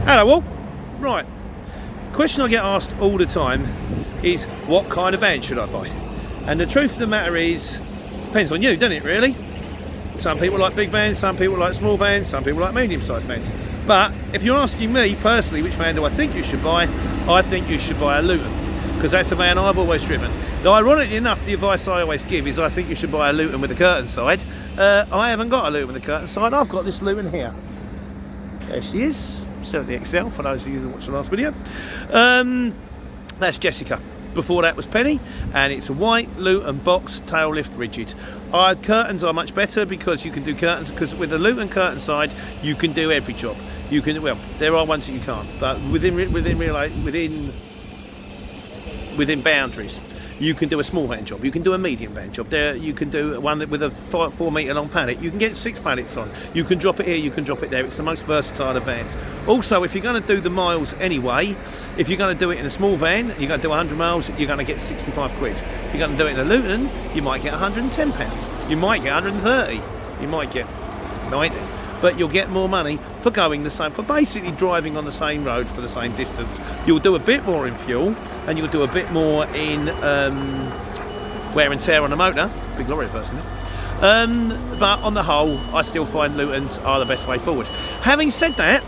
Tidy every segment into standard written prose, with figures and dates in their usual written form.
Hello all. Right, question I get asked all the time is what kind of van should I buy? And the truth of the matter is, depends on you, doesn't it really? Some people like big vans, some people like small vans, some people like medium-sized vans. But if you're asking me personally which van do I think you should buy, I think you should buy a Luton, because that's a van I've always driven. Now, ironically enough, the advice I always give is I think you should buy a Luton with a curtain side. I haven't got a Luton with a curtain side, I've got this Luton here. There she is. 70XL for those of you that watched the last video. That's Jessica. Before that was Penny, and it's a white Luton box tail lift rigid. Curtains are much better because you can do curtains, because with a Luton curtain side you can do every job. You can, well, there are ones that you can't, but within boundaries. You can do a small van job, you can do a medium van job, you can do one with a 4 metre long pallet, you can get 6 pallets on, you can drop it here, you can drop it there. It's the most versatile of vans. Also, if you're going to do the miles anyway, if you're going to do it in a small van, you're going to do 100 miles, you're going to get 65 quid. If you're going to do it in a Luton, you might get 110 pounds, you might get 130, you might get 90. But you'll get more money for going the same, for basically driving on the same road for the same distance. You'll do a bit more in fuel, and you'll do a bit more in wear and tear on the motor. Big lorry person. But on the whole, I still find Lutons are the best way forward. Having said that,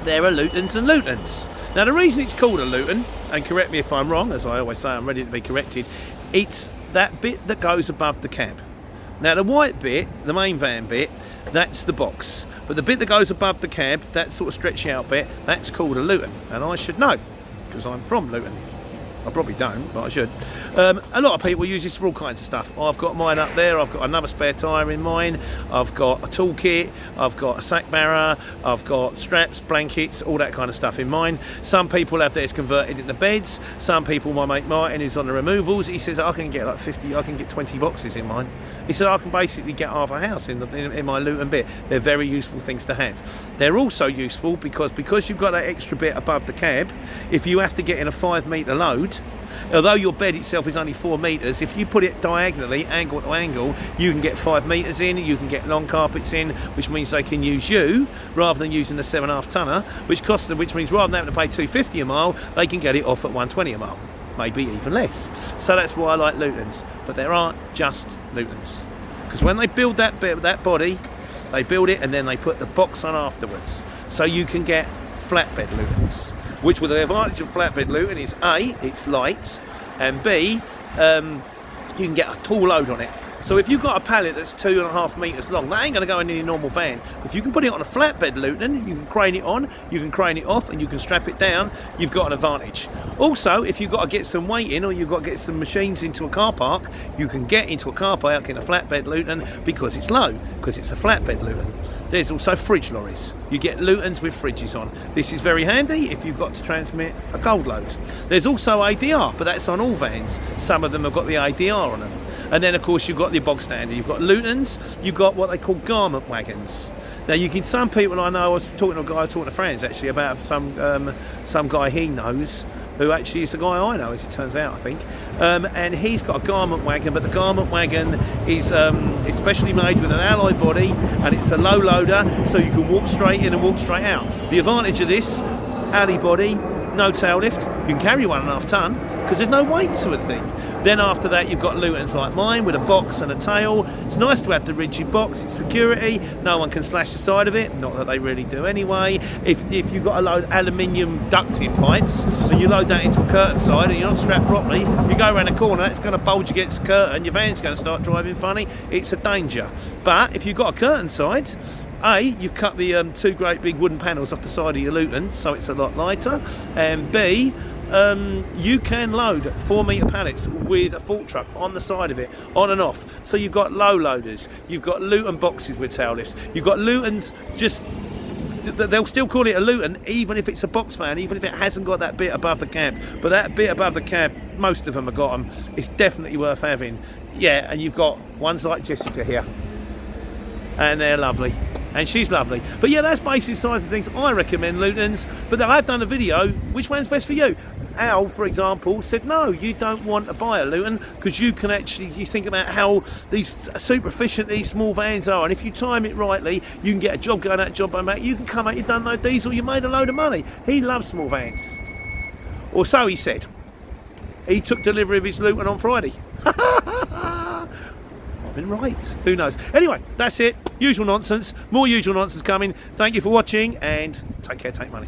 there are Lutons and Lutons. Now, the reason it's called a Luton, and correct me if I'm wrong, as I always say, I'm ready to be corrected, it's that bit that goes above the cab. Now, the white bit, the main van bit, that's the box. But the bit that goes above the cab, that sort of stretchy out bit, that's called a Luton. And I should know, because I'm from Luton. I probably don't, but I should. A lot of people use this for all kinds of stuff. I've got mine up there, I've got another spare tyre in mine, I've got a toolkit, I've got a sack barrow, I've got straps, blankets, all that kind of stuff in mine. Some people have theirs converted into beds. Some people, my mate Martin, who's on the removals, he says I can get like 50, I can get 20 boxes in mine. He said I can basically get half a house in my Luton bit. They're very useful things to have. They're also useful because you've got that extra bit above the cab, if you have to get in a 5 metre load, although your bed itself is only 4 metres, if you put it diagonally, angle to angle, you can get 5 metres in, you can get long carpets in, which means they can use you rather than using the 7.5 tonner, which means rather than having to pay £250 a mile, they can get it off at £120 a mile, maybe even less. So that's why I like Lutons. But there aren't just Lutons, because when they build that bit, that body, they build it and then they put the box on afterwards, so you can get flatbed Lutons. Which, with the advantage of flatbed Luton, is A, it's light, and B, you can get a tall load on it. So if you've got a pallet that's 2.5 metres long, that ain't going to go in any normal van. If you can put it on a flatbed Luton, you can crane it on, you can crane it off, and you can strap it down, you've got an advantage. Also, if you've got to get some weight in, or you've got to get some machines into a car park, you can get into a car park in a flatbed Luton because it's low, because it's a flatbed Luton. There's also fridge lorries. You get Lutons with fridges on. This is very handy if you've got to transmit a cold load. There's also ADR, but that's on all vans. Some of them have got the ADR on them. And then, of course, you've got the bog standard. You've got Lutons, you've got what they call garment wagons. Now, some people I know, I was talking to a guy, talking to friends actually, about some guy he knows, who actually is the guy I know, as it turns out, I think. And he's got a garment wagon, but the garment wagon is it's specially made with an alloy body, and it's a low loader, so you can walk straight in and walk straight out. The advantage of this, alley body, no tail lift, you can carry 1.5 tonne, because there's no weight to a thing. Then after that, you've got Lutons like mine with a box and a tail. It's nice to have the rigid box, it's security, no one can slash the side of it, not that they really do anyway. If you've got a load of aluminium ducting pipes and you load that into a curtain side and you're not strapped properly, you go around a corner, it's going to bulge against the curtain, your van's going to start driving funny, it's a danger. But if you've got a curtain side, A, you've cut the 2 great big wooden panels off the side of your Luton, so it's a lot lighter, and B, you can load 4 metre pallets with a fork truck on the side of it, on and off. So you've got low loaders, you've got Luton boxes with tail lifts, you've got Lutons, just, they'll still call it a Luton even if it's a box van, even if it hasn't got that bit above the cab. But that bit above the cab, most of them have got them, it's definitely worth having. Yeah, and you've got ones like Jessica here, and they're lovely. And she's lovely. But yeah, that's basically the size of things I recommend Lutons. But I've done a video, which one's best for you? Al, for example, said no, you don't want to buy a Luton because you think about how these super efficient these small vans are, and if you time it rightly, you can get a job going out, job going back. You can come out, you've done no diesel, you made a load of money. He loves small vans, or so he said. He took delivery of his Luton on Friday. I've been right. Who knows? Anyway, that's it. Usual nonsense. More usual nonsense coming. Thank you for watching, and take care, take money.